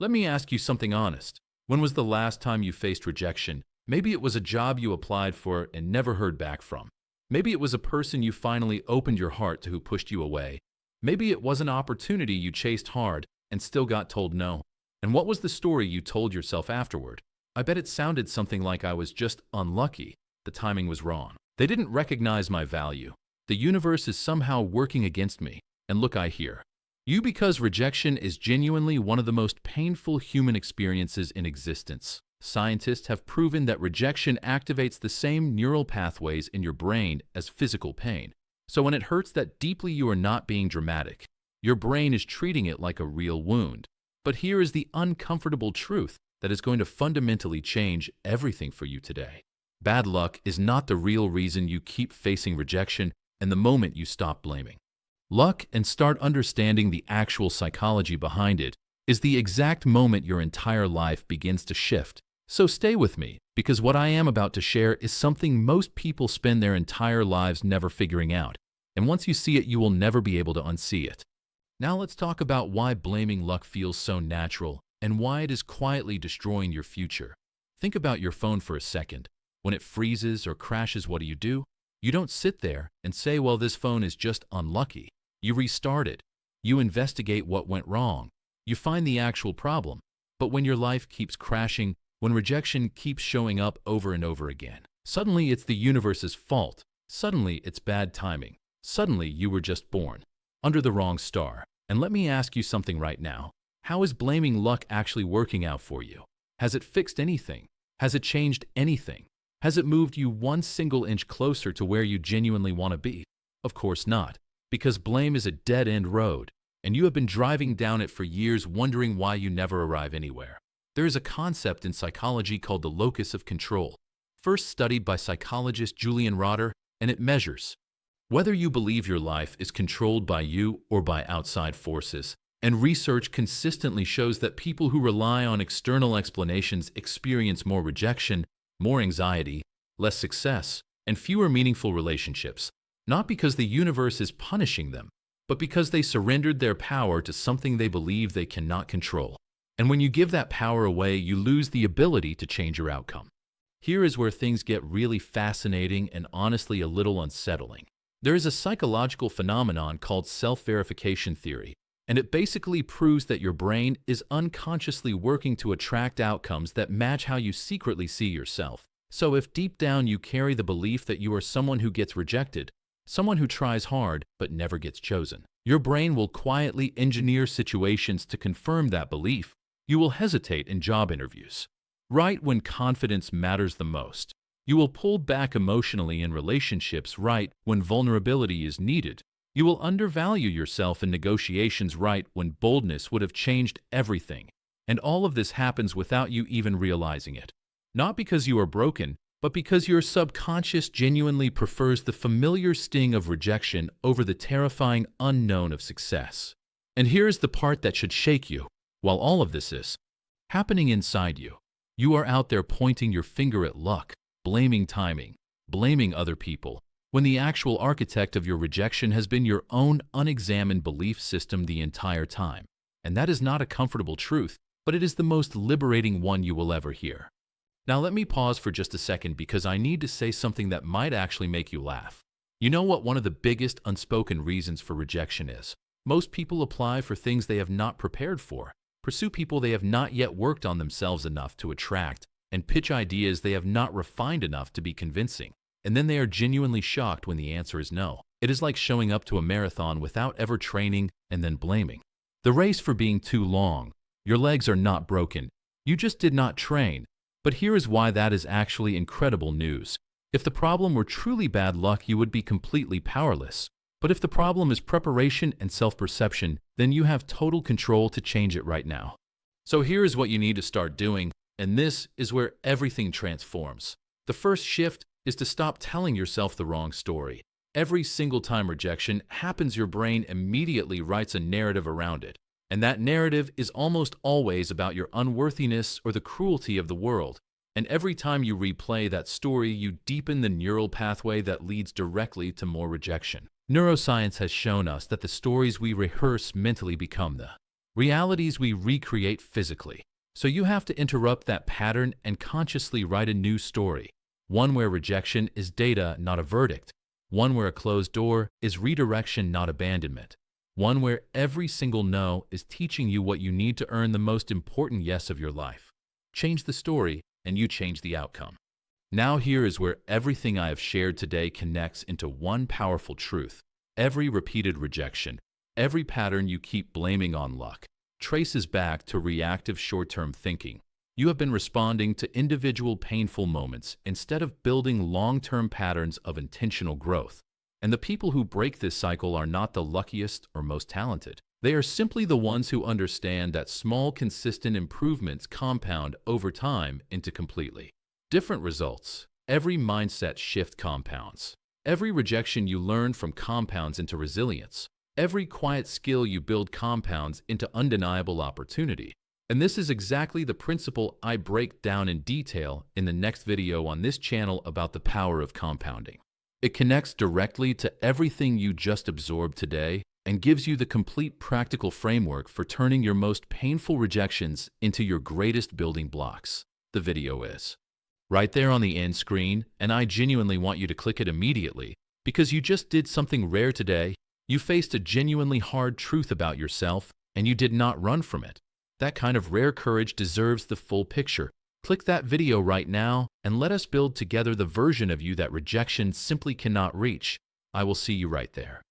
Let me ask you something honest. When was the last time you faced rejection? Maybe it was a job you applied for and never heard back from. Maybe it was a person you finally opened your heart to who pushed you away. Maybe it was an opportunity you chased hard and still got told no. And what was the story you told yourself afterward? I bet it sounded something like I was just unlucky. The timing was wrong. They didn't recognize my value. The universe is somehow working against me. And look, I hear you, because rejection is genuinely one of the most painful human experiences in existence. Scientists have proven that rejection activates the same neural pathways in your brain as physical pain. So when it hurts that deeply, you are not being dramatic. Your brain is treating it like a real wound. But here is the uncomfortable truth that is going to fundamentally change everything for you today. Bad luck is not the real reason you keep facing rejection and the moment you stop blaming luck and start understanding the actual psychology behind it is the exact moment your entire life begins to shift. So stay with me, because what I am about to share is something most people spend their entire lives never figuring out. And once you see it, you will never be able to unsee it. Now let's talk about why blaming luck feels so natural and why it is quietly destroying your future. Think about your phone for a second. When it freezes or crashes, what do? You don't sit there and say, well, this phone is just unlucky. You restart it. You investigate what went wrong. You find the actual problem. But when your life keeps crashing, when rejection keeps showing up over and over again, suddenly it's the universe's fault. Suddenly it's bad timing. Suddenly you were just born under the wrong star. And let me ask you something right now. How is blaming luck actually working out for you? Has it fixed anything? Has it changed anything? Has it moved you one single inch closer to where you genuinely want to be? Of course not, because blame is a dead-end road, and you have been driving down it for years wondering why you never arrive anywhere. There is a concept in psychology called the locus of control, first studied by psychologist Julian Rotter, and it measures whether you believe your life is controlled by you or by outside forces. And research consistently shows that people who rely on external explanations experience more rejection, more anxiety, less success, and fewer meaningful relationships, not because the universe is punishing them, but because they surrendered their power to something they believe they cannot control. And when you give that power away, you lose the ability to change your outcome. Here is where things get really fascinating and honestly a little unsettling. There is a psychological phenomenon called self-verification theory, and it basically proves that your brain is unconsciously working to attract outcomes that match how you secretly see yourself. So if deep down you carry the belief that you are someone who gets rejected, someone who tries hard but never gets chosen, your brain will quietly engineer situations to confirm that belief. You will hesitate in job interviews, right when confidence matters the most. You will pull back emotionally in relationships right when vulnerability is needed. You will undervalue yourself in negotiations right when boldness would have changed everything. And all of this happens without you even realizing it. Not because you are broken, but because your subconscious genuinely prefers the familiar sting of rejection over the terrifying unknown of success. And here's the part that should shake you. While all of this is happening inside you, you are out there pointing your finger at luck, blaming timing, blaming other people, when the actual architect of your rejection has been your own unexamined belief system the entire time. And that is not a comfortable truth, but it is the most liberating one you will ever hear. Now let me pause for just a second, because I need to say something that might actually make you laugh. You know what one of the biggest unspoken reasons for rejection is? Most people apply for things they have not prepared for, pursue people they have not yet worked on themselves enough to attract, and pitch ideas they have not refined enough to be convincing. And then they are genuinely shocked when the answer is no. It is like showing up to a marathon without ever training and then blaming the race for being too long. Your legs are not broken. You just did not train. But here is why that is actually incredible news. If the problem were truly bad luck, you would be completely powerless. But if the problem is preparation and self-perception, then you have total control to change it right now. So here is what you need to start doing, and this is where everything transforms. The first shift is to stop telling yourself the wrong story. Every single time rejection happens, your brain immediately writes a narrative around it. And that narrative is almost always about your unworthiness or the cruelty of the world. And every time you replay that story, you deepen the neural pathway that leads directly to more rejection. Neuroscience has shown us that the stories we rehearse mentally become the Realities we recreate physically. So you have to interrupt that pattern and consciously write a new story. One where rejection is data, not a verdict. One where a closed door is redirection, not abandonment. One where every single no is teaching you what you need to earn the most important yes of your life. Change the story, and you change the outcome. Now here is where everything I have shared today connects into one powerful truth. Every repeated rejection, every pattern you keep blaming on luck, traces back to reactive short-term thinking. You have been responding to individual painful moments instead of building long-term patterns of intentional growth. And the people who break this cycle are not the luckiest or most talented. They are simply the ones who understand that small, consistent improvements compound over time into completely different results. Every mindset shift compounds. Every rejection you learn from compounds into resilience. Every quiet skill you build compounds into undeniable opportunity. And this is exactly the principle I break down in detail in the next video on this channel about the power of compounding. It connects directly to everything you just absorbed today and gives you the complete practical framework for turning your most painful rejections into your greatest building blocks. The video is right there on the end screen, and I genuinely want you to click it immediately because you just did something rare today. You faced a genuinely hard truth about yourself, and you did not run from it. That kind of rare courage deserves the full picture. Click that video right now, and let us build together the version of you that rejection simply cannot reach. I will see you right there.